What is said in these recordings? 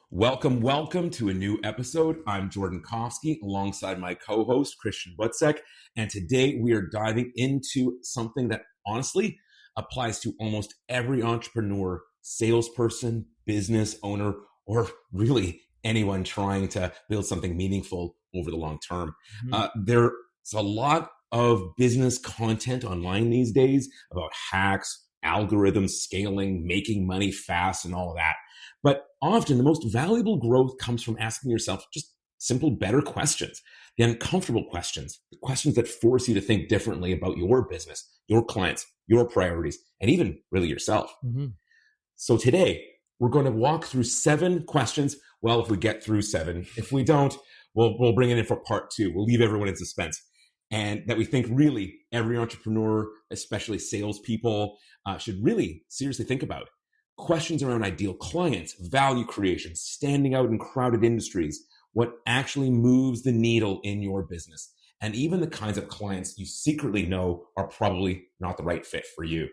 Welcome to a new episode. I'm Jordan Kofsky alongside my co-host Christian Butzek, and today we are diving into something that honestly applies to almost every entrepreneur, salesperson, business owner, or really anyone trying to build something meaningful over the long term. There's a lot of business content online these days about hacks, algorithms, scaling, making money fast, and all of that. But often the most valuable growth comes from asking yourself just simple, better questions, the uncomfortable questions, the questions that force you to think differently about your business, your clients, your priorities, and even really yourself. So today, we're going to walk through 7 questions. Well, if we get through 7, if we don't, we'll bring it in for part 2. We'll leave everyone in suspense. And that we think really every entrepreneur, especially salespeople, should really seriously think about. Questions around ideal clients, value creation, standing out in crowded industries, what actually moves the needle in your business, and even the kinds of clients you secretly know are probably not the right fit for you.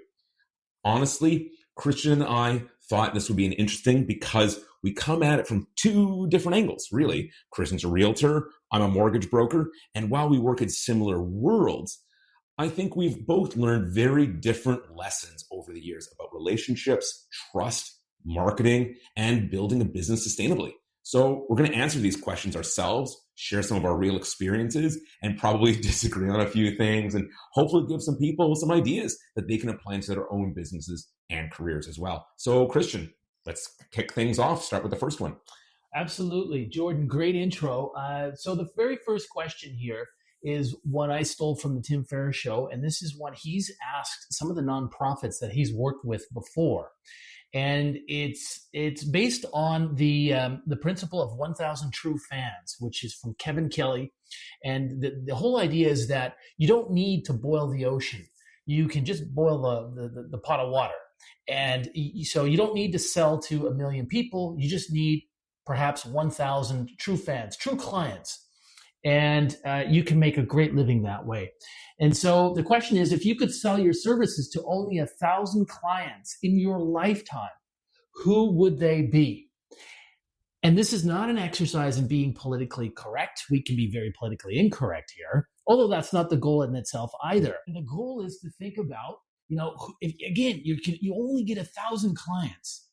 Honestly, Christian and I thought this would be interesting because we come at it from 2 different angles, really. Christian's a realtor, I'm a mortgage broker, and while we work in similar worlds, I think we've both learned very different lessons over the years about relationships, trust, marketing, and building a business sustainably. So we're going to answer these questions ourselves, share some of our real experiences, and probably disagree on a few things, and hopefully give some people some ideas that they can apply into their own businesses and careers as well. So Christian, let's kick things off. Start with the first one. Absolutely. Jordan, great intro. So the very first question here is one I stole from the Tim Ferriss show, and this is what he's asked some of the nonprofits that he's worked with before. And it's based on the principle of 1,000 true fans, which is from Kevin Kelly. And the whole idea is that you don't need to boil the ocean. You can just boil the pot of water. And so you don't need to sell to 1 million people. You just need perhaps 1,000 true fans, true clients. And you can make a great living that way. And so the question is, if you could sell your services to only 1,000 clients in your lifetime, who would they be? And this is not an exercise in being politically correct. We can be very politically incorrect here, although that's not the goal in itself either. And the goal is to think about, again, you only get 1,000 clients.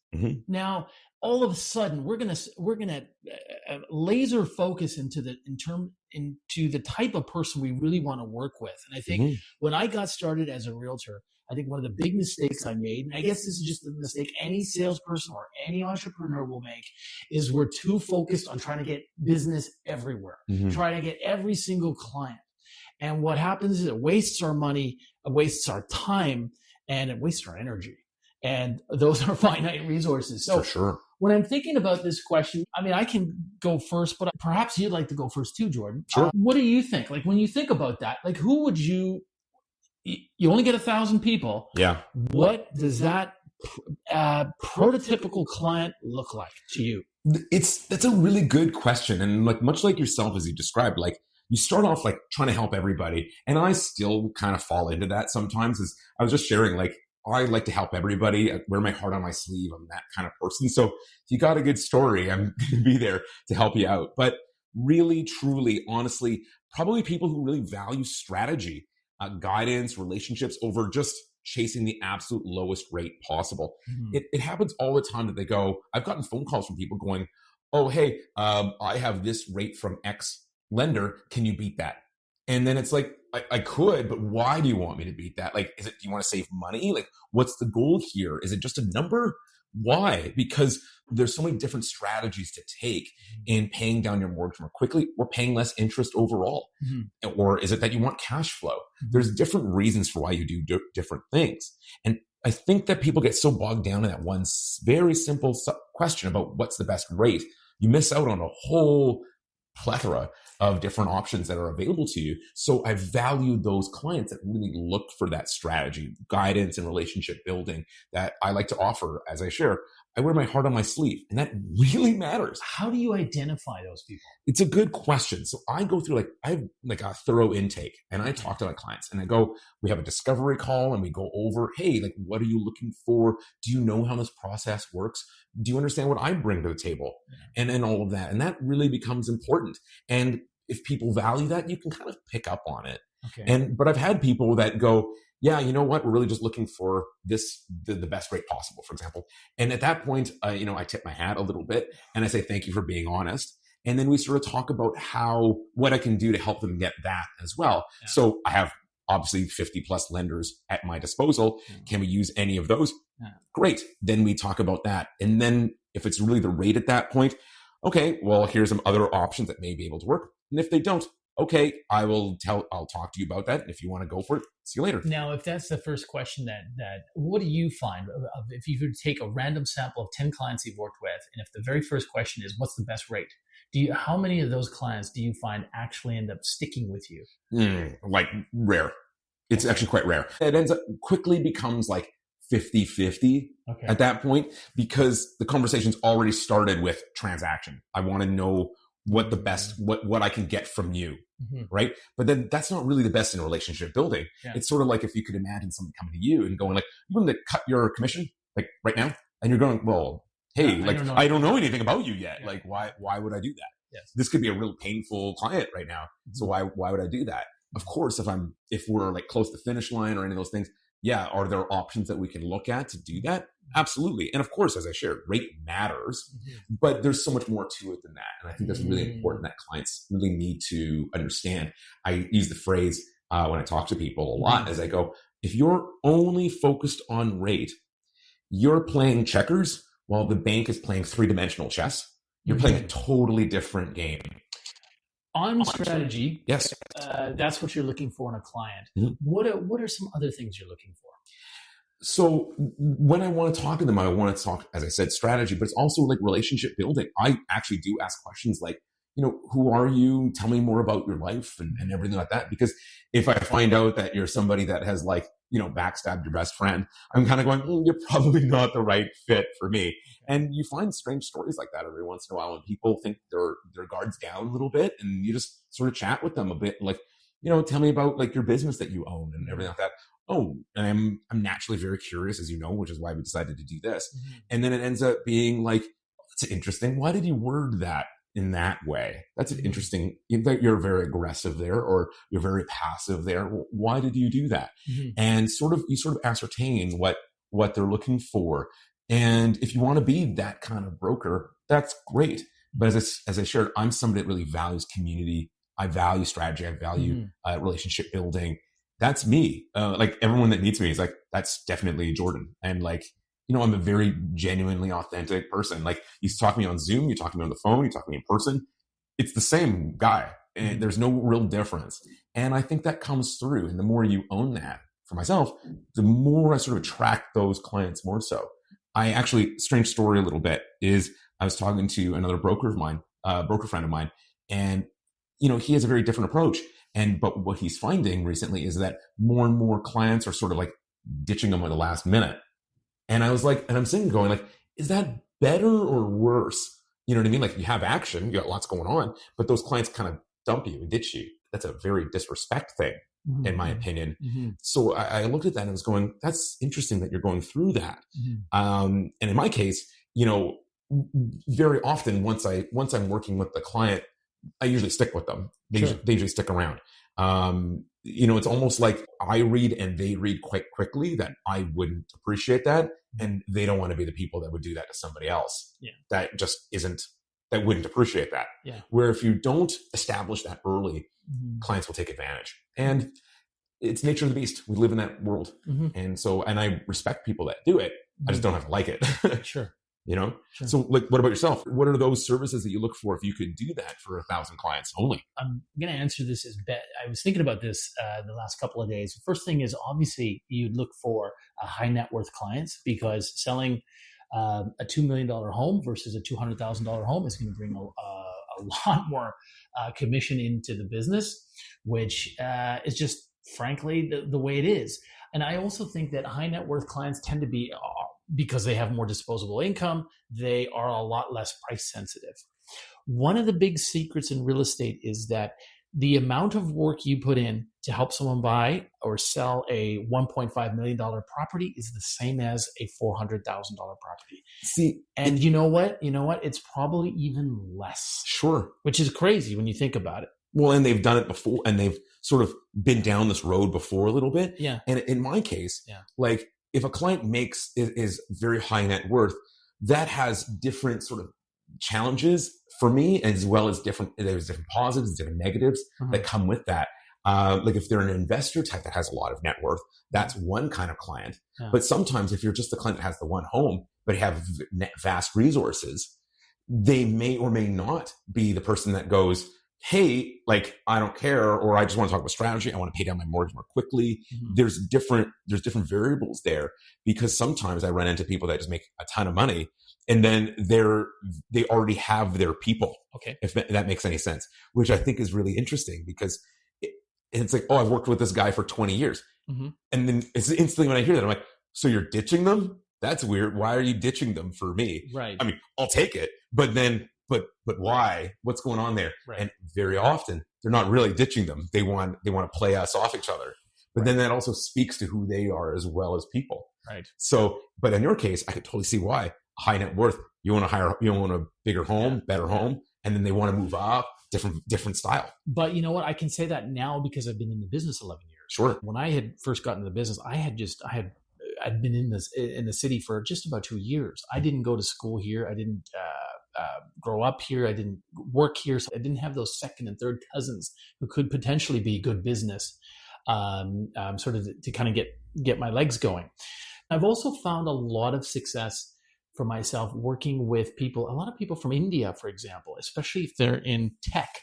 Now, all of a sudden, we're gonna laser focus into the type of person we really want to work with. And I think when I got started as a realtor, I think one of the big mistakes I made, and I guess this is just the mistake any salesperson or any entrepreneur will make, is we're too focused on trying to get business everywhere, trying to get every single client. And what happens is it wastes our money, it wastes our time, and it wastes our energy. And those are finite resources. So for sure. When I'm thinking about this question, I mean, I can go first, but perhaps you'd like to go first too, Jordan. Sure. What do you think? Like when you think about that, like who would you only get 1,000 people. Yeah. What does that prototypical client look like to you? That's a really good question. And like, much like yourself, as you described, like you start off like trying to help everybody. And I still kind of fall into that sometimes. As I was just sharing, like, I like to help everybody. I wear my heart on my sleeve. I'm that kind of person. So if you got a good story, I'm going to be there to help you out. But really, truly, honestly, probably people who really value strategy, guidance, relationships over just chasing the absolute lowest rate possible. It happens all the time that they go, I've gotten phone calls from people going, oh, hey, I have this rate from X lender. Can you beat that? And then it's like, I could, but why do you want me to beat that? Like, do you want to save money? Like, what's the goal here? Is it just a number? Why? Because there's so many different strategies to take in paying down your mortgage more quickly or paying less interest overall. Or is it that you want cash flow? There's different reasons for why you do different things. And I think that people get so bogged down in that one very simple question about what's the best rate. You miss out on a whole plethora of different options that are available to you. So I value those clients that really look for that strategy, guidance, and relationship building that I like to offer as I share. I wear my heart on my sleeve, and that really matters. How do you identify those people? It's a good question. So I go through I have a thorough intake, and I talk to my clients, and we have a discovery call, and we go over, hey, what are you looking for? Do you know how this process works? Do you understand what I bring to the table? Yeah. And all of that. And that really becomes important. And if people value that, you can kind of pick up on it. Okay. But I've had people that go, yeah, you know what? We're really just looking for the best rate possible, for example. And at that point, I tip my hat a little bit and I say, thank you for being honest. And then we sort of talk about what I can do to help them get that as well. Yeah. So I have obviously 50 plus lenders at my disposal. Yeah. Can we use any of those? Yeah. Great. Then we talk about that. And then if it's really the rate at that point, okay, well, here's some other options that may be able to work. And if they don't, okay, I'll talk to you about that. And if you want to go for it, see you later. Now, if that's the first question that what do you find if you could take a random sample of 10 clients you've worked with, and if the very first question is, what's the best rate? How many of those clients do you find actually end up sticking with you? Rare. It's actually quite rare. It quickly becomes 50-50 at that point, because the conversation's already started with transaction. I want to know what the best, what I can get from you. Mm-hmm. Right. But then that's not really the best in relationship building. Yeah. It's sort of like if you could imagine someone coming to you and going you want to cut your commission right now? And you're going, well, hey, I don't know anything about you yet. Yeah. Why would I do that? Yes. This could be a real painful client right now. Mm-hmm. So why would I do that? Of course, if we're close to finish line or any of those things, yeah, are there options that we can look at to do that? Absolutely. And of course, as I shared, rate matters, mm-hmm. but there's so much more to it than that. And I think that's really important that clients really need to understand. I use the phrase when I talk to people a lot as I go, if you're only focused on rate, you're playing checkers while the bank is playing three-dimensional chess. You're playing a totally different game. On strategy, yes, that's what you're looking for in a client. Mm-hmm. What are some other things you're looking for? So when I want to talk to them, I want to talk, as I said, strategy, but it's also relationship building. I actually do ask questions who are you? Tell me more about your life and everything like that. Because if I find out that you're somebody that has backstabbed your best friend, I'm kind of going, you're probably not the right fit for me. And you find strange stories like that every once in a while when people think their guards down a little bit, and you just sort of chat with them a bit, tell me about your business that you own and everything like that. Oh, and I'm naturally very curious, as you know, which is why we decided to do this. Mm-hmm. And then it ends up being it's interesting. Why did you word that in that way? That's an interesting, you're very aggressive there, or you're very passive there. Why did you do that? Mm-hmm. And you sort of ascertain what they're looking for. And if you want to be that kind of broker, that's great. But as I shared, I'm somebody that really values community. I value strategy. I value relationship building. That's me. Everyone that meets me is that's definitely Jordan. And I'm a very genuinely authentic person. You talk to me on Zoom, you talk to me on the phone, you talk to me in person. It's the same guy. And there's no real difference. And I think that comes through. And the more you own that for myself, the more I sort of attract those clients more so. I actually, strange story a little bit, is I was talking to another broker friend of mine, and he has a very different approach. But what he's finding recently is that more and more clients are sort of ditching him at the last minute. And I was and I'm sitting going is that better or worse? You know what I mean? You have action, you got lots going on, but those clients kind of dump you and ditch you. That's a very disrespect thing, mm-hmm. in my opinion. Mm-hmm. So I looked at that and I was going, that's interesting that you're going through that. Mm-hmm. And in my case, very often once I'm working with the client, I usually stick with them. They usually stick around. It's almost like I read and they read quite quickly that I wouldn't appreciate that. And they don't want to be the people that would do that to somebody else. Yeah. That just that wouldn't appreciate that. Yeah. Where if you don't establish that early, mm-hmm. clients will take advantage. And it's nature of the beast. We live in that world. Mm-hmm. And I respect people that do it. Mm-hmm. I just don't have to like it. Sure. Sure. So what about yourself? What are those services that you look for if you could do that for 1,000 clients only? I'm going to answer this as I was thinking about this the last couple of days. The first thing is obviously you'd look for high net worth clients, because selling a $2 million home versus a $200,000 home is going to bring a lot more commission into the business, which is just frankly the way it is. And I also think that high net worth clients tend to be because they have more disposable income, they are a lot less price sensitive. One of the big secrets in real estate is that the amount of work you put in to help someone buy or sell a $1.5 million property is the same as a $400,000 property. See, and you know what? It's probably even less. Sure. Which is crazy when you think about it. Well, and they've done it before, and they've sort of been down this road before a little bit. Yeah. And in my case, like if a client is very high net worth, that has different sort of challenges for me, as well as there's different positives, different negatives that come with that. Like if they're an investor type that has a lot of net worth, that's one kind of client. Yeah. But sometimes if you're just the client that has the one home, but have vast resources, they may or may not be the person that goes, hey, like, I don't care, or I just want to talk about strategy. I want to pay down my mortgage more quickly. There's different variables there, because sometimes I run into people that just make a ton of money, and then they already have their people. Okay. If that makes any sense, which I think is really interesting, because it's like, oh, I've worked with this guy for 20 years. And then it's instantly when I hear that, I'm like, so you're ditching them? That's weird. Why are you ditching them for me? Right. I mean, I'll take it, but why? What's going on there? Right. And very often they're not really ditching them. They want to play us off each other. But then that also speaks to who they are as well as people. Right. So, but in your case, I could totally see why. High net worth, you want a bigger home, better home, and then they want to move up, different style. But you know what? I can say that now because I've been in the business 11 years. Sure. When I had first gotten into the business, I'd been in the city for just about 2 years. I didn't go to school here. I didn't grow up here. I didn't work here. So I didn't have those second and third cousins who could potentially be good business, sort of to kind of get my legs going. I've also found a lot of success for myself working with people, a lot of people from India, for example, especially if they're in tech.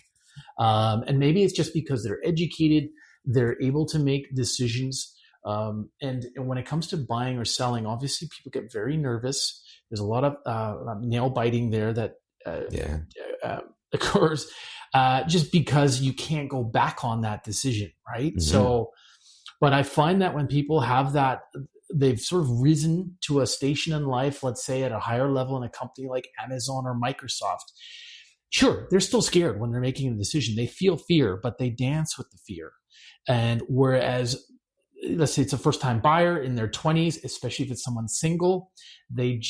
And maybe it's just because they're educated, they're able to make decisions. And when it comes to buying or selling, obviously people get very nervous. There's a lot of nail biting there that occurs just because you can't go back on that decision, right? So, but I find that when people have that, they've sort of risen to a station in life, let's say at a higher level in a company like Amazon or Microsoft. Sure, they're still scared when they're making a decision. They feel fear, but they dance with the fear. And whereas, let's say it's a first-time buyer in their 20s, especially if it's someone single, the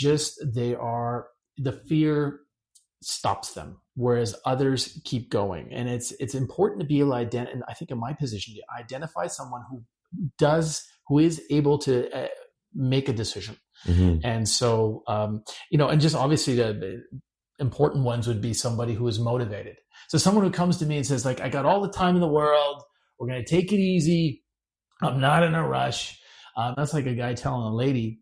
fear stops them, whereas others keep going. And it's important to be able to and I think in my position, to identify someone who is able to make a decision. And so, and just obviously the important ones would be somebody who is motivated. So someone who comes to me and says, like, I got all the time in the world, we're going to take it easy, I'm not in a rush. That's like a guy telling a lady,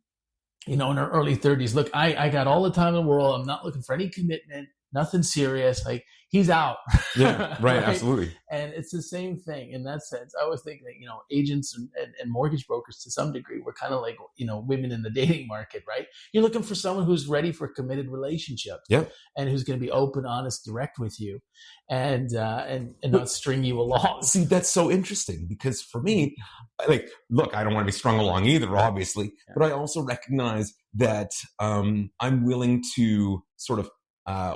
in her early 30s, look, I got all the time in the world. I'm not looking for any commitment, nothing serious. Like, he's out. Yeah, right, absolutely. And it's the same thing in that sense. I always think that, agents and mortgage brokers to some degree, we're kind of like, women in the dating market, right? You're looking for someone who's ready for a committed relationship. Yeah. And who's going to be open, honest, direct with you and not string you along. See, that's so interesting because for me, like, look, I don't want to be strung along either, obviously, but I also recognize that I'm willing to sort of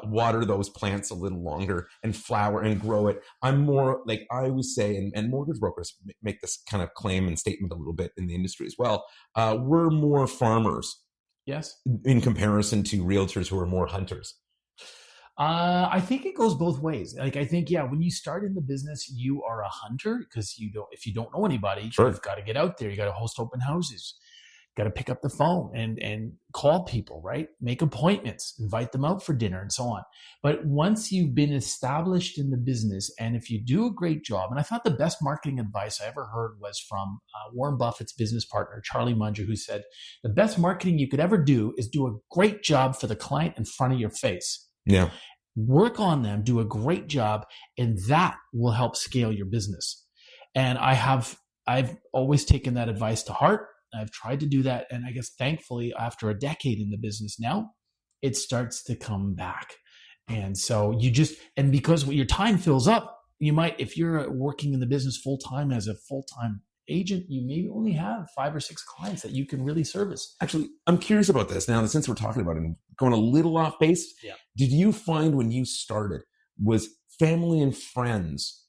water those plants a little longer and flower and grow it. I'm more like I always say, and mortgage brokers make this kind of claim and statement a little bit in the industry as well. We're more farmers. Yes. In comparison to realtors who are more hunters. I think it goes both ways. Like, I think, when you start in the business, you are a hunter because if you don't know anybody, you've got to get out there. You got to host open houses. Got to pick up the phone and call people, right? Make appointments, invite them out for dinner and so on. But once you've been established in the business, and if you do a great job, and I thought the best marketing advice I ever heard was from Warren Buffett's business partner, Charlie Munger, who said, the best marketing you could ever do is do a great job for the client in front of your face. Yeah. Work on them, do a great job, and that will help scale your business. And I've always taken that advice to heart. I've tried to do that. And I guess thankfully, after a decade in the business now, it starts to come back. And so because your time fills up, you might, if you're working in the business full time as a full-time agent, you maybe only have 5 or 6 clients that you can really service. Actually, I'm curious about this now, since we're talking about it and going a little off base. Yeah. Did you find when you started, was family and friends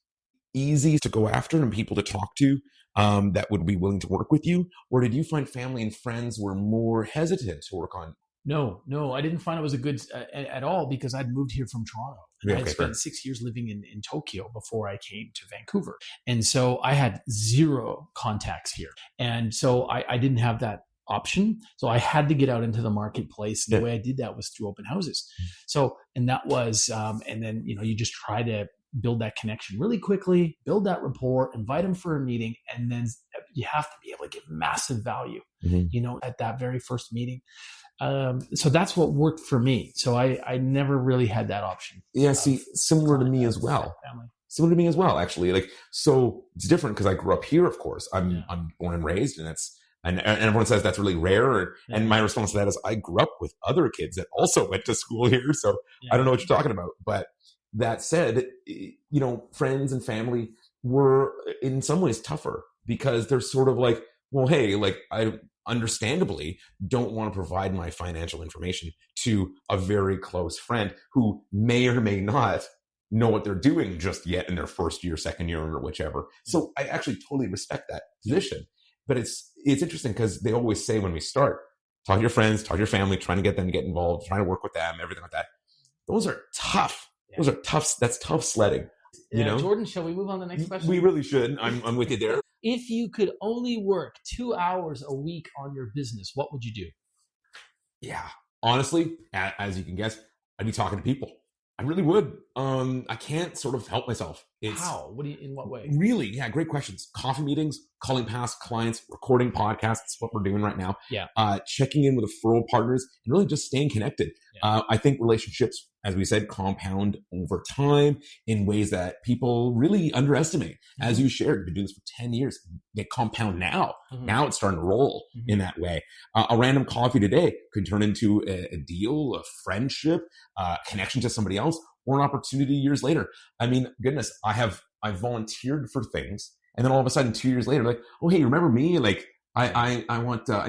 easy to go after and people to talk to that would be willing to work with you? Or did you find family and friends were more hesitant to work on? No, I didn't find it was a good at all, because I'd moved here from Toronto. And I had spent 6 years living in Tokyo before I came to Vancouver. And so I had zero contacts here. And so I didn't have that option. So I had to get out into the marketplace. And the way I did that was through open houses. So, and that was, and then, you just try to build that connection really quickly, build that rapport, invite them for a meeting. And then you have to be able to give massive value, at that very first meeting. So that's what worked for me. So I never really had that option. Yeah, similar to me as well. Similar to me as well, actually. Like, so it's different because I grew up here, of course. I'm born and raised, and everyone says that's really rare. And my response to that is I grew up with other kids that also went to school here. So I don't know what you're talking about. But that said, friends and family were in some ways tougher because they're sort of like, well, hey, like I understandably don't want to provide my financial information to a very close friend who may or may not know what they're doing just yet in their first year, second year, or whichever. So I actually totally respect that position. But it's interesting because they always say when we start, talk to your friends, talk to your family, trying to get them to get involved, trying to work with them, everything like that. Those are tough. Those are tough. That's tough sledding. Jordan, shall we move on to the next question? We really should. I'm with you there. If you could only work 2 hours a week on your business, what would you do? Yeah. Honestly, as you can guess, I'd be talking to people. I really would. I can't sort of help myself. How? In what way? Really? Yeah. Great questions. Coffee meetings, calling past clients, recording podcasts, what we're doing right now. Yeah. Checking in with referral partners and really just staying connected. Yeah. I think relationships, as we said, compound over time in ways that people really underestimate. Mm-hmm. As you shared, you've been doing this for 10 years. They compound now. Mm-hmm. Now it's starting to roll in that way. A random coffee today could turn into a deal, a friendship, connection to somebody else, or an opportunity years later. I mean, goodness, I volunteered for things. And then all of a sudden, 2 years later, like, oh, hey, remember me? Like, I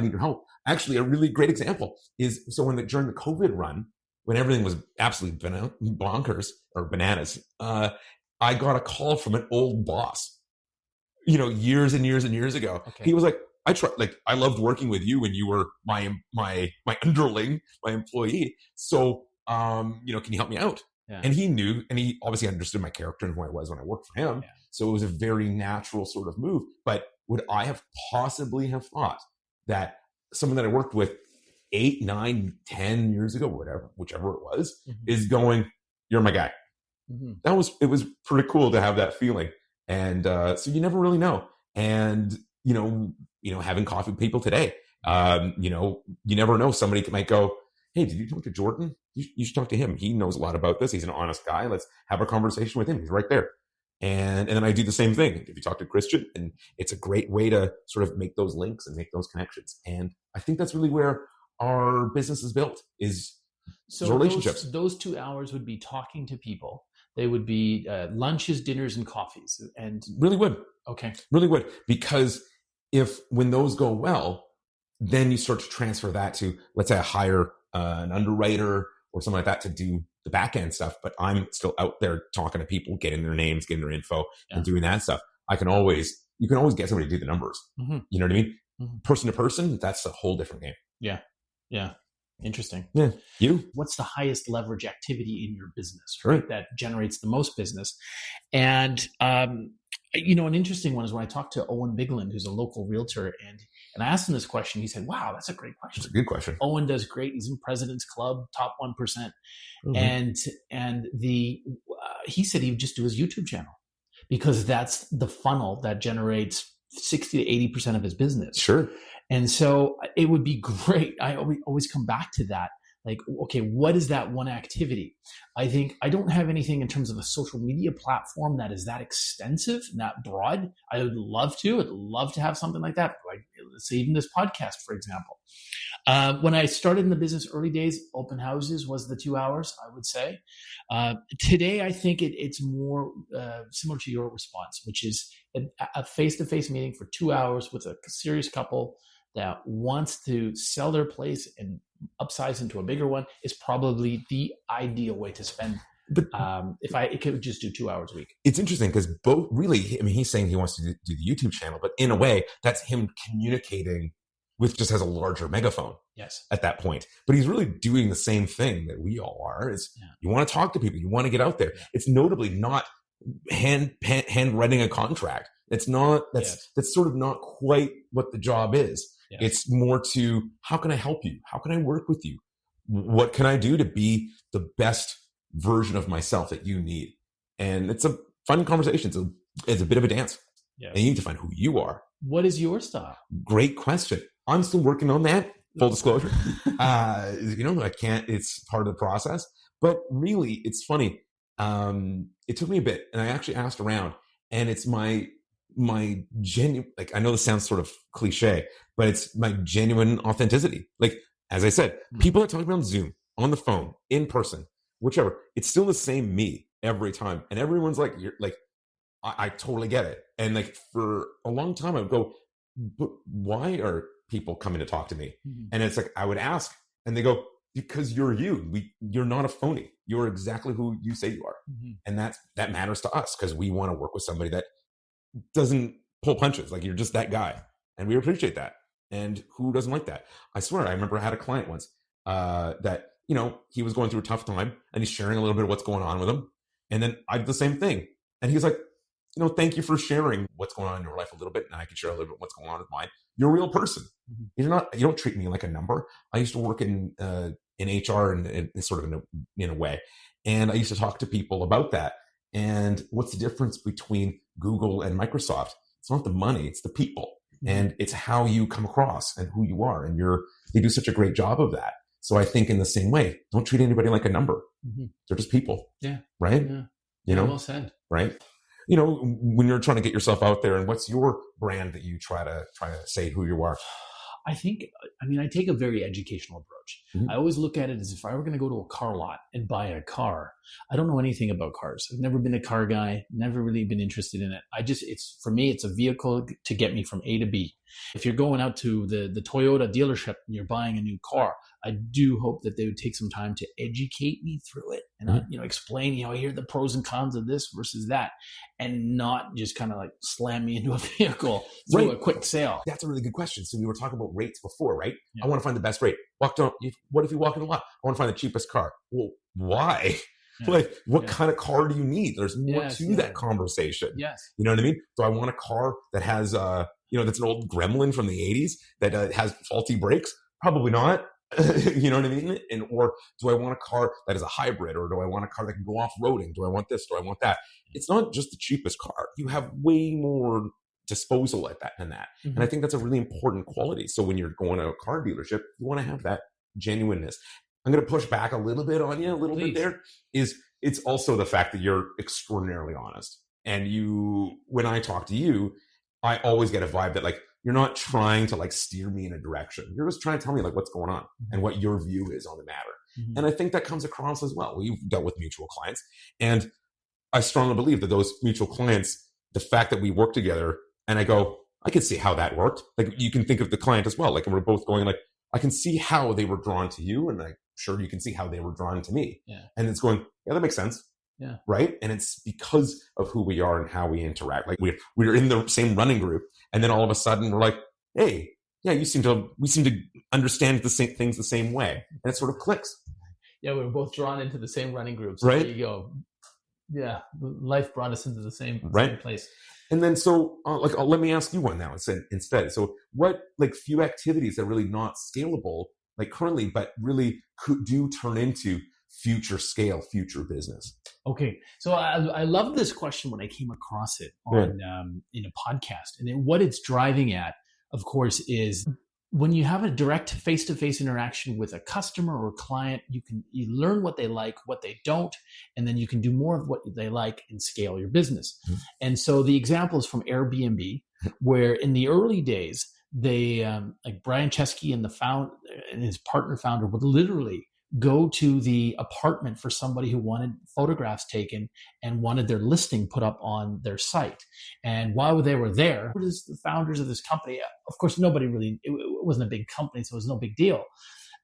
need your help. Actually, a really great example is, so during the COVID run, when everything was absolutely bonkers or bananas, I got a call from an old boss, years and years and years ago. Okay. He was like, I loved working with you when you were my underling, my employee. So, can you help me out? Yeah. And he knew, and he obviously understood my character and who I was when I worked for him. Yeah. So it was a very natural sort of move. But would I have possibly have thought that someone that I worked with 8, 9, 10 years ago, whichever it was, is going, you're my guy. Mm-hmm. It was pretty cool to have that feeling. And so you never really know. And, having coffee with people today, you never know. Somebody might go, hey, did you talk to Jordan? You should talk to him. He knows a lot about this. He's an honest guy. Let's have a conversation with him. He's right there. And then I do the same thing. If you talk to Christian, and it's a great way to sort of make those links and make those connections. And I think that's really where our business is built, is relationships. Those 2 hours would be talking to people. They would be lunches, dinners, and coffees. And really would. Okay. Really would. Because when those go well, then you start to transfer that to, let's say, hire an underwriter or something like that to do the back end stuff. But I'm still out there talking to people, getting their names, getting their info, and doing that stuff. You can always get somebody to do the numbers. Mm-hmm. You know what I mean? Mm-hmm. Person to person, that's a whole different game. Yeah. Yeah. Interesting. Yeah. What's the highest leverage activity in your business, right? That generates the most business? And, an interesting one is when I talked to Owen Bigland, who's a local realtor, and I asked him this question. He said, wow, that's a great question. That's a good question. Owen does great. He's in President's Club, top 1%. Mm-hmm. And he said he would just do his YouTube channel because that's the funnel that generates 60 to 80% of his business. Sure. And so it would be great. I always come back to that. Like, okay, what is that one activity? I think I don't have anything in terms of a social media platform that is that extensive and that broad. I'd love to have something like that. Like, let's say even this podcast, for example. When I started in the business, early days, open houses was the 2 hours, I would say. Today, I think it's more similar to your response, which is a face-to-face meeting for 2 hours with a serious couple that wants to sell their place and upsize into a bigger one is probably the ideal way to spend. But if I could just do 2 hours a week. it's interesting because both really, I mean, he's saying he wants to do the YouTube channel, but in a way, that's him communicating with just has a larger megaphone. Yes. At that point. But he's really doing the same thing that we all are is you want to talk to people. You want to get out there. It's notably not hand writing a contract. It's not, that's sort of not quite what the job is. Yes. It's more to how can I help you? How can I work with you? What can I do to be the best version of myself that you need? And it's a fun conversation. It's a bit of a dance. Yes. And you need to find who you are. What is your style? Great question. I'm still working on that. Full disclosure. I can't, it's part of the process, but really it's funny. It took me a bit and I actually asked around and it's my genuine, like, I know this sounds sort of cliche, but it's my genuine authenticity. Like, as I said, people that talk to me on Zoom, on the phone, in person, whichever, it's still the same me every time. And everyone's like, you're like, I totally get it. And like for a long time I would go, but why are people coming to talk to me? Mm-hmm. And it's like, I would ask and they go, because you're you. You're not a phony. You're exactly who you say you are. Mm-hmm. And that matters to us because we want to work with somebody that doesn't pull punches. Like you're just that guy. And we appreciate that. And who doesn't like that? I swear, I remember I had a client once that, he was going through a tough time and he's sharing a little bit of what's going on with him. And then I did the same thing. And he was like, thank you for sharing what's going on in your life a little bit. And I can share a little bit what's going on with mine. You're a real person. Mm-hmm. You don't treat me like a number. I used to work in HR and sort of in a way. And I used to talk to people about that. And what's the difference between Google and Microsoft? It's not the money, it's the people. Mm-hmm. And it's how you come across and who you are. And they do such a great job of that. So I think in the same way, don't treat anybody like a number. Mm-hmm. They're just people. Yeah. Right? Yeah. Well said. Right? When you're trying to get yourself out there, and what's your brand that you try to say who you are? I take a very educational approach. Mm-hmm. I always look at it as if I were going to go to a car lot and buy a car. I don't know anything about cars. I've never been a car guy, never really been interested in it. For me, it's a vehicle to get me from A to B. If you're going out to the Toyota dealership and you're buying a new car, I do hope that they would take some time to educate me through it and, explain, here are the pros and cons of this versus that, and not just kind of like slam me into a vehicle through a quick sale. That's a really good question. So we were talking about rates before, right? Yeah. I want to find the best rate. What if you walk in a lot? I want to find the cheapest car. Well, why? Yeah. Like, what kind of car do you need? There's more to that conversation. Yes. You know what I mean? Do I want a car that has, that's an old Gremlin from the 80s that has faulty brakes? Probably not. You know what I mean? Or do I want a car that is a hybrid, or do I want a car that can go off-roading? Do I want this? Do I want that? It's not just the cheapest car. You have way more disposal at that than that. Mm-hmm. And I think that's a really important quality. So when you're going to a car dealership, you want to have that genuineness. I'm going to push back a little bit on you, bit there. It's also the fact that you're extraordinarily honest. And when I talk to you, I always get a vibe that like, you're not trying to like steer me in a direction. You're just trying to tell me like what's going on and what your view is on the matter. Mm-hmm. And I think that comes across as well. We've dealt with mutual clients, and I strongly believe that those mutual clients, the fact that we work together, and I go, I can see how that worked. Like you can think of the client as well. Like we're both going like, I can see how they were drawn to you, and I'm sure you can see how they were drawn to me. Yeah. And it's going, yeah, that makes sense. Yeah. Right. And it's because of who we are and how we interact. Like we're in the same running group. And then all of a sudden we're like, hey, yeah, we seem to understand the same things the same way. And it sort of clicks. Yeah. We're both drawn into the same running groups. Right. There you go. Yeah. Life brought us into the same place. And then, so let me ask you one now instead. So what few activities that are really not scalable, like currently, but really do turn into future scale, future business? Okay. So I love this question when I came across it on in a podcast. And then what it's driving at, of course, is when you have a direct face-to-face interaction with a customer or client, you learn what they like, what they don't, and then you can do more of what they like and scale your business. Mm-hmm. And so the example is from Airbnb, where in the early days, they like Brian Chesky and his partner founder would literally go to the apartment for somebody who wanted photographs taken and wanted their listing put up on their site. And while they were there, the founders of this company, of course, nobody really, it wasn't a big company, so it was no big deal.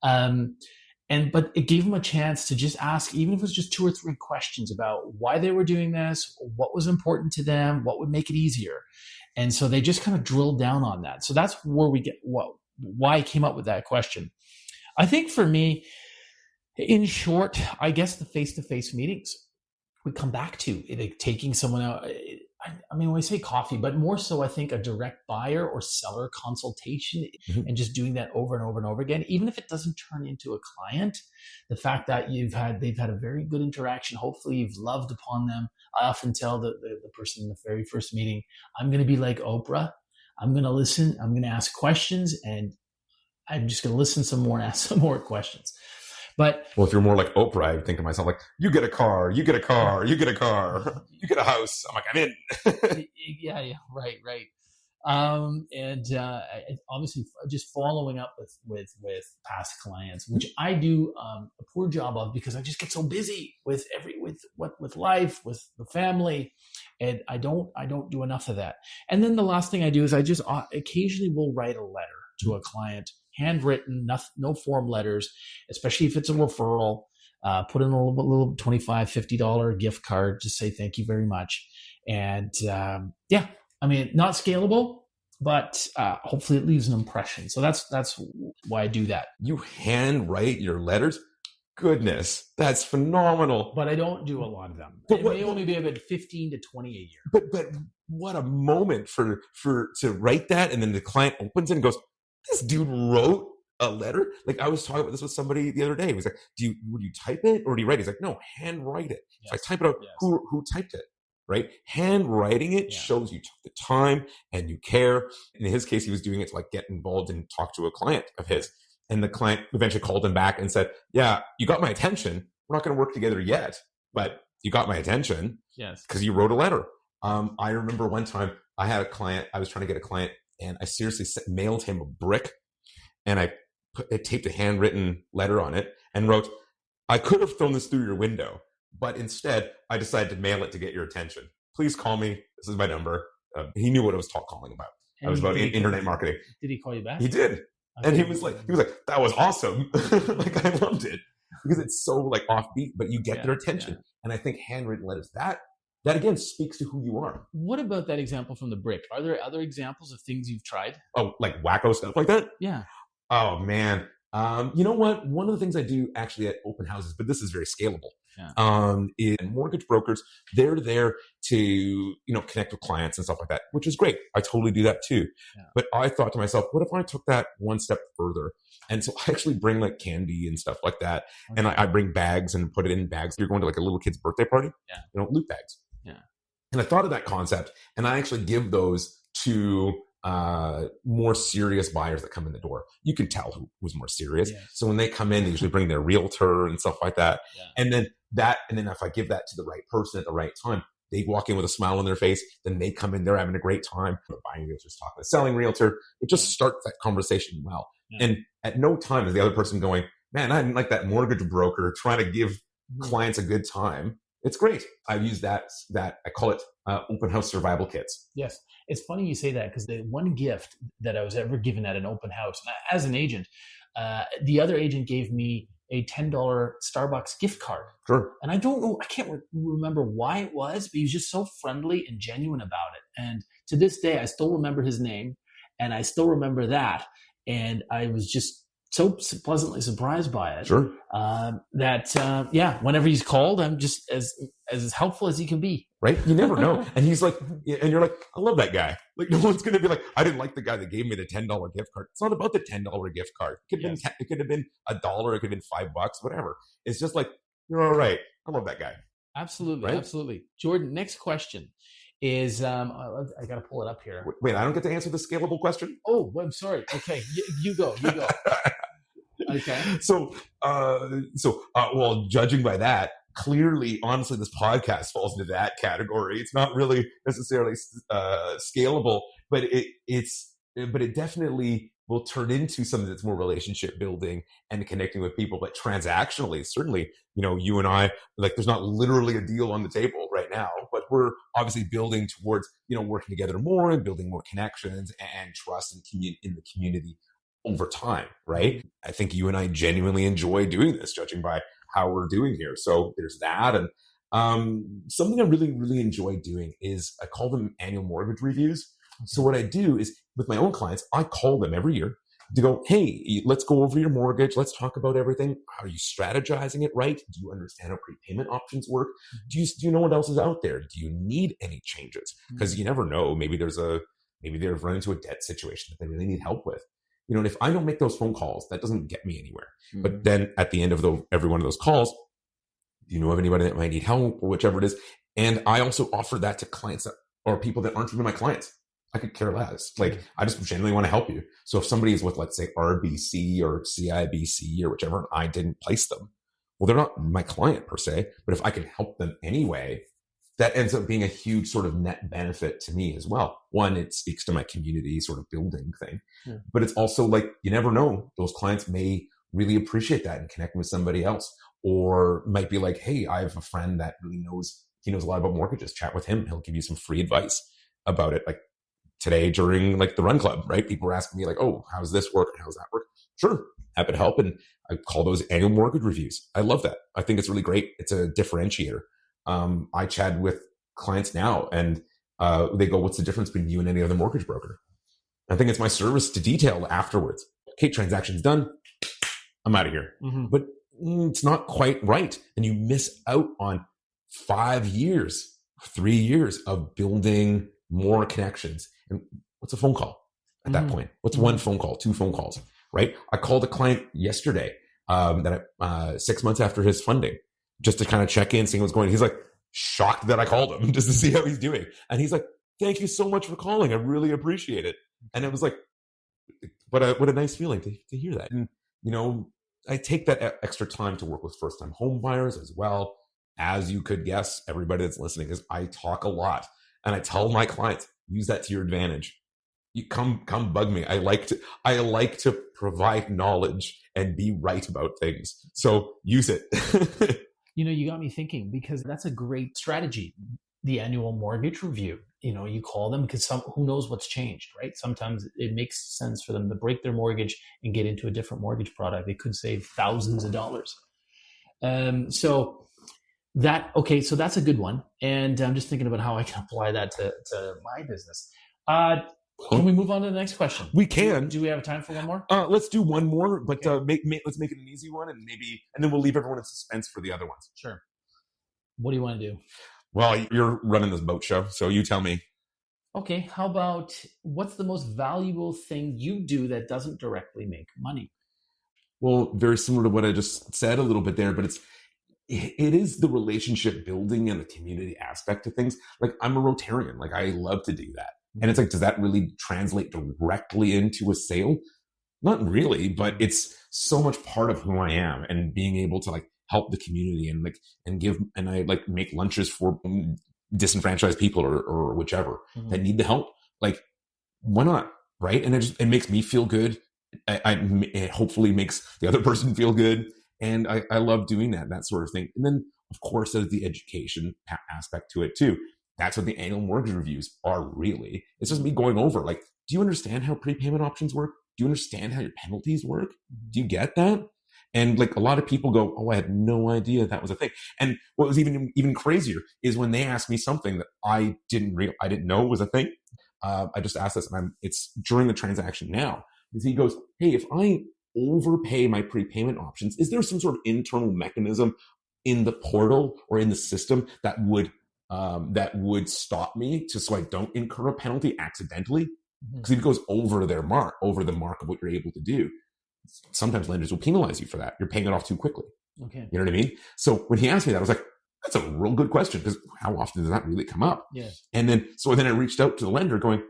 But it gave them a chance to just ask, even if it was just 2 or 3 questions about why they were doing this, what was important to them, what would make it easier. And so they just kind of drilled down on that. So that's where we get why I came up with that question. I think for me, in short, I guess the face-to-face meetings we come back to, like taking someone out. I mean, when I say coffee, but more so, I think a direct buyer or seller consultation, and just doing that over and over and over again, even if it doesn't turn into a client, the fact that they've had a very good interaction, hopefully you've loved upon them. I often tell the person in the very first meeting, I'm going to be like Oprah. I'm going to listen. I'm going to ask questions, and I'm just going to listen some more and ask some more questions. But well, if you're more like Oprah, I would think to myself, like, you get a car, you get a car, you get a car, you get a house. I'm like, I'm in. yeah, right. Obviously, just following up with past clients, which I do a poor job of because I just get so busy with life, with the family, and I don't do enough of that. And then the last thing I do is I just occasionally will write a letter to a client, handwritten, no form letters, especially if it's a referral. Put in a little $25, $50 gift card, just say thank you very much. And I mean, not scalable, but hopefully it leaves an impression. So that's why I do that. You handwrite your letters? Goodness, that's phenomenal. But I don't do a lot of them. It may only be about 15 to 20 a year. But what a moment to write that, and then the client opens it and goes, this dude wrote a letter. Like, I was talking about this with somebody the other day. He was like, would you type it or do you write it? He's like, no, handwrite it. Yes. So I type it out. Yes. Who typed it? Right? Handwriting it shows you took the time and you care. In his case, he was doing it to like get involved and talk to a client of his. And the client eventually called him back and said, yeah, you got my attention. We're not going to work together yet, but you got my attention. Yes. Because you wrote a letter. I remember one time I had a client, I was trying to get a client, and I seriously mailed him a brick, and I taped a handwritten letter on it and wrote, I could have thrown this through your window, but instead I decided to mail it to get your attention. Please call me. This is my number. He knew what I was calling about. I was about internet marketing. Did he call you back? He did. Okay. And he was like, that was awesome. Like, I loved it because it's so like offbeat, but you get their attention. Yeah. And I think handwritten letters, that again speaks to who you are. What about that example from the brick? Are there other examples of things you've tried? Oh, like wacko stuff like that? Yeah. Oh, man. You know what? One of the things I do actually at open houses, but this is very scalable, is mortgage brokers, they're there to, connect with clients and stuff like that, which is great. I totally do that too. Yeah. But I thought to myself, what if I took that one step further? And so I actually bring like candy and stuff like that. Okay. And I bring bags and put it in bags. You're going to like a little kid's birthday party, loot bags. Yeah. And I thought of that concept, and I actually give those to more serious buyers that come in the door. You can tell who's more serious. Yes. So when they come in, they usually bring their realtor and stuff like that. Yeah. And then if I give that to the right person at the right time, they walk in with a smile on their face, then they come in, they're having a great time. The buying realtor's talking to the selling realtor. It just starts that conversation well. Yeah. And at no time is the other person going, man, I didn't like that mortgage broker trying to give clients a good time. It's great. I've used that I call it open house survival kits. Yes. It's funny you say that, because the one gift that I was ever given at an open house as an agent, the other agent gave me a $10 Starbucks gift card. Sure. And I don't know, I can't remember why it was, but he was just so friendly and genuine about it. And to this day, I still remember his name, and I still remember that. And I was just so pleasantly surprised by it. Sure. Whenever he's called, I'm just as helpful as he can be. Right? You never know. And he's like, and you're like, I love that guy. Like, no one's going to be like, I didn't like the guy that gave me the $10 gift card. It's not about the $10 gift card. It could have been $1. It could have been $5, whatever. It's just like, you're all right. I love that guy. Absolutely. Right? Absolutely. Jordan, next question is, I got to pull it up here. Wait, I don't get to answer the scalable question? Oh, I'm sorry. Okay. You go. Okay. So, judging by that, clearly, honestly, this podcast falls into that category. It's not really necessarily scalable, but it's but it definitely will turn into something that's more relationship building and connecting with people. But transactionally, certainly, you and I, like, there's not literally a deal on the table right now, but we're obviously building towards, working together more and building more connections and trust in the community over time, right? I think you and I genuinely enjoy doing this, judging by how we're doing here. So there's that. And something I really, really enjoy doing is I call them annual mortgage reviews. So what I do is with my own clients, I call them every year to go, hey, let's go over your mortgage. Let's talk about everything. How are you strategizing it right? Do you understand how prepayment options work? Do you know what else is out there? Do you need any changes? Because you never know. Maybe they've run into a debt situation that they really need help with. And if I don't make those phone calls, that doesn't get me anywhere. But then at the end of every one of those calls, do you know of anybody that might need help or whichever it is? And I also offer that to clients or people that aren't even my clients. I could care less. Like, I just genuinely want to help you. So if somebody is with, let's say, RBC or CIBC or whichever, and I didn't place them, well, they're not my client per se, but if I can help them anyway, that ends up being a huge sort of net benefit to me as well. One, it speaks to my community sort of building thing, but it's also like, you never know, those clients may really appreciate that and connect with somebody else, or might be like, hey, I have a friend that really he knows a lot about mortgages. Chat with him. He'll give you some free advice about it. Like today during like the Run Club, right? People were asking me like, oh, how's this work? And how's that work? Sure. Happy to help. And I call those annual mortgage reviews. I love that. I think it's really great. It's a differentiator. I chat with clients now and they go, what's the difference between you and any other mortgage broker? I think it's my service to detail afterwards. Okay, transaction's done. I'm out of here. But it's not quite right. And you miss out on 5 years, 3 years of building more connections. And what's a phone call at that point? What's one phone call, 2 phone calls, right? I called a client yesterday 6 months after his funding, just to kind of check in, see what's going on. He's like shocked that I called him just to see how he's doing. And he's like, thank you so much for calling. I really appreciate it. And it was like, what a nice feeling to hear that. And, I take that extra time to work with first-time home buyers as well. As you could guess, everybody that's listening, is I talk a lot. And I tell my clients, use that to your advantage. You come bug me. I like to provide knowledge and be right about things. So use it. You got me thinking, because that's a great strategy. The annual mortgage review, you call them because who knows what's changed, right? Sometimes it makes sense for them to break their mortgage and get into a different mortgage product. They could save thousands of dollars. So that's a good one. And I'm just thinking about how I can apply that to my business. Can we move on to the next question? We can. Do we have time for one more? Let's do one more, but okay. Let's make it an easy one, and then we'll leave everyone in suspense for the other ones. Sure. What do you want to do? Well, you're running this boat show, so you tell me. Okay. How about, what's the most valuable thing you do that doesn't directly make money? Well, very similar to what I just said a little bit there, but it is the relationship building and the community aspect of things. Like, I'm a Rotarian. Like, I love to do that. And it's like, does that really translate directly into a sale? Not really, but it's so much part of who I am, and being able to like help the community and I like make lunches for disenfranchised people or whichever that need the help. Like, why not? Right. And it makes me feel good. It hopefully makes the other person feel good. And I love doing that sort of thing. And then of course there's the education aspect to it too. That's what the annual mortgage reviews are really. It's just me going over, like, do you understand how prepayment options work? Do you understand how your penalties work? Do you get that? And like, a lot of people go, oh, I had no idea that was a thing. And what was even crazier is when they asked me something that I didn't know was a thing. I just asked this, and it's during the transaction now. Is he goes, hey, if I overpay my prepayment options, is there some sort of internal mechanism in the portal or in the system that would stop me so I don't incur a penalty accidentally? Because if it goes over the mark of what you're able to do, sometimes lenders will penalize you for that. You're paying it off too quickly. Okay. You know what I mean? So when he asked me that, I was like, that's a real good question, because how often does that really come up? Yeah. And then I reached out to the lender going,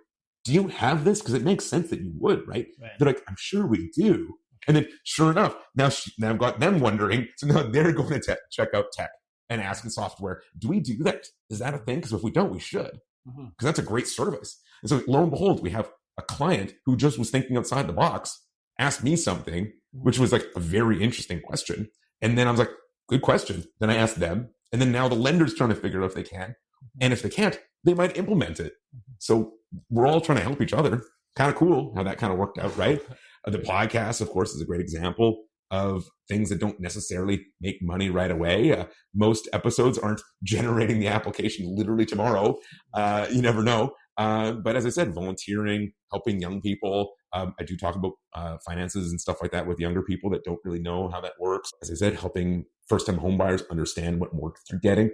do you have this? Because it makes sense that you would, right? They're like, I'm sure we do. And then sure enough, now I've got them wondering. So now they're going to check out tech and asking software, do we do that? Is that a thing? Because if we don't, we should. Because that's a great service. And so lo and behold, we have a client who just was thinking outside the box asked me something, which was like a very interesting question. And then I was like, good question. Then I asked them. And then now the lender's trying to figure out if they can. And if they can't, they might implement it. So we're all trying to help each other. Kind of cool how that kind of worked out, right? The podcast, of course, is a great example of things that don't necessarily make money right away. Most episodes aren't generating the application literally tomorrow. You never know. But as I said, volunteering, helping young people. I do talk about finances and stuff like that with younger people that don't really know how that works. As I said, helping first-time homebuyers understand what mortgage they're getting.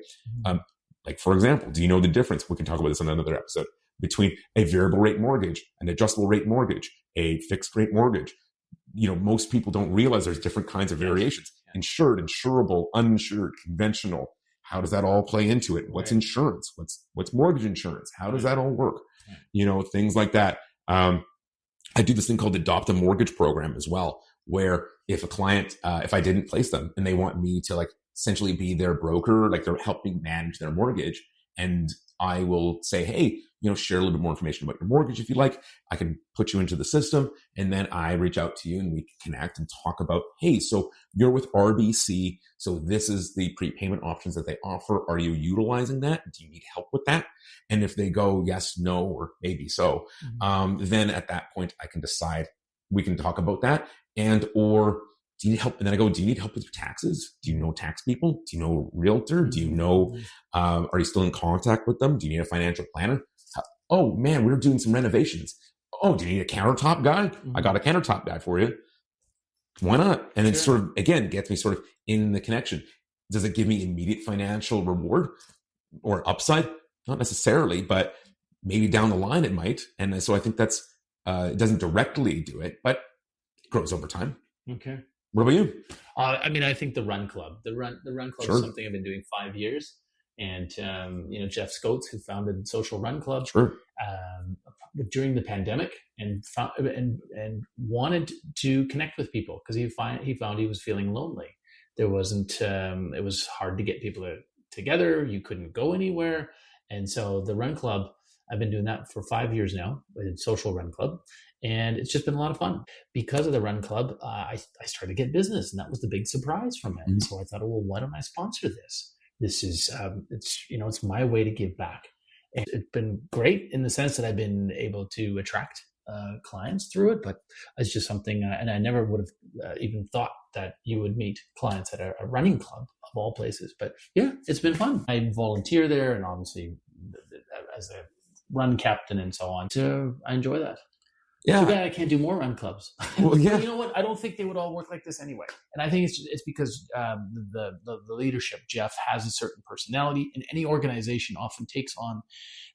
Like, for example, do you know the difference? We can talk about this on another episode, between a variable rate mortgage, an adjustable rate mortgage, a fixed rate mortgage. Most people don't realize there's different kinds of variations. Insured, insurable, uninsured, conventional. How does that all play into it? What's insurance? What's mortgage insurance? How does that all work? Things like that. I do this thing called the Adopt a Mortgage program as well, where if a client, if I didn't place them and they want me to like essentially be their broker, like they're helping manage their mortgage, and I will say, hey, share a little bit more information about your mortgage if you like. I can put you into the system, and then I reach out to you and we connect and talk about, hey, so you're with RBC, so this is the prepayment options that they offer. Are you utilizing that? Do you need help with that? And if they go yes, no, or maybe so, then at that point I can decide. We can talk about that, or do you need help? And then I go, do you need help with your taxes? Do you know tax people? Do you know a realtor? Do you know, are you still in contact with them? Do you need a financial planner? Oh man, we're doing some renovations. Oh, do you need a countertop guy? I got a countertop guy for you. Why not? And then sort of, again, gets me sort of in the connection. Does it give me immediate financial reward or upside? Not necessarily, but maybe down the line it might. And so I think that's, it doesn't directly do it, but it grows over time. Okay. What about you? I think the Run Club. The Run Club is something I've been doing 5 years. And, Jeff Scotes, who founded Social Run Club, during the pandemic and wanted to connect with people because he found he was feeling lonely. There wasn't, it was hard to get people together. You couldn't go anywhere. And so the Run Club, I've been doing that for 5 years now, with Social Run Club. And it's just been a lot of fun. Because of the Run Club, I started to get business, and that was the big surprise from it. So I thought, well, why don't I sponsor this? This is, it's my way to give back. And it's been great in the sense that I've been able to attract clients through it, but it's just something, and I never would have even thought that you would meet clients at a running club of all places. But yeah, it's been fun. I volunteer there, and obviously as a run captain and so on. So I enjoy that. Yeah. Too bad I can't do more run clubs. Well, yeah. You know what? I don't think they would all work like this anyway. And I think it's because the leadership, Jeff, has a certain personality, and any organization often takes on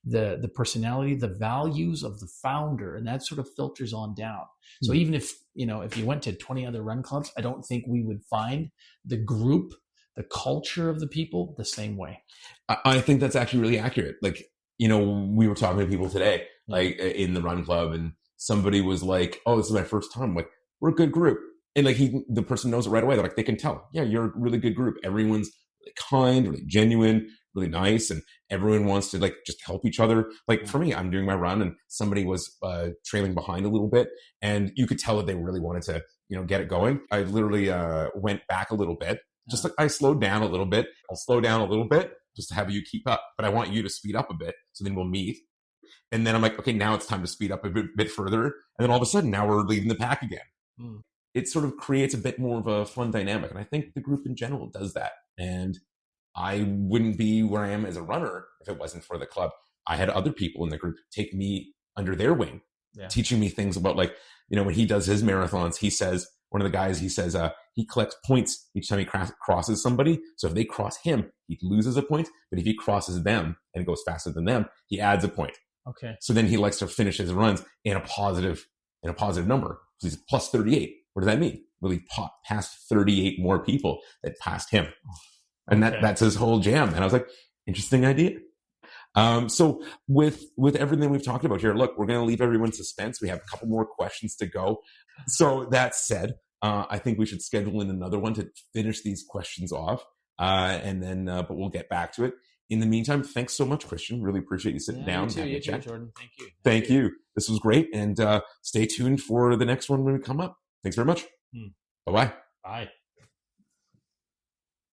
the personality, the values of the founder, and that sort of filters on down. So even if you went to 20 other run clubs, I don't think we would find the group, the culture of the people the same way. I think that's actually really accurate. Like, we were talking to people today, like in the run club, and somebody was like, oh, this is my first time. Like, we're a good group. And like the person knows it right away. They're like, they can tell, yeah, you're a really good group. Everyone's really kind, really genuine, really nice. And everyone wants to like just help each other. Like for me, I'm doing my run and somebody was trailing behind a little bit. And you could tell that they really wanted to, get it going. I literally went back a little bit. Just like I slowed down a little bit. I'll slow down a little bit just to have you keep up. But I want you to speed up a bit. So then we'll meet. And then I'm like, okay, now it's time to speed up a bit further. And then all of a sudden, now we're leading the pack again. It sort of creates a bit more of a fun dynamic. And I think the group in general does that. And I wouldn't be where I am as a runner if it wasn't for the club. I had other people in the group take me under their wing, teaching me things about like, when he does his marathons, he says, one of the guys, he says, he collects points each time he crosses somebody. So if they cross him, he loses a point. But if he crosses them and goes faster than them, he adds a point. Okay. So then he likes to finish his runs in a positive number. So he's plus 38. What does that mean? Well, he passed 38 more people that passed him. And that's his whole jam. And I was like, interesting idea. So with everything we've talked about here, look, we're going to leave everyone in suspense. We have a couple more questions to go. So that said, I think we should schedule in another one to finish these questions off. And then, but we'll get back to it. in the meantime, thanks so much, Christian. Really appreciate you sitting down and having a chat. Jordan. Thank you. Thank you. This was great. And stay tuned for the next one when we come up. Thanks very much. Bye-bye. Bye.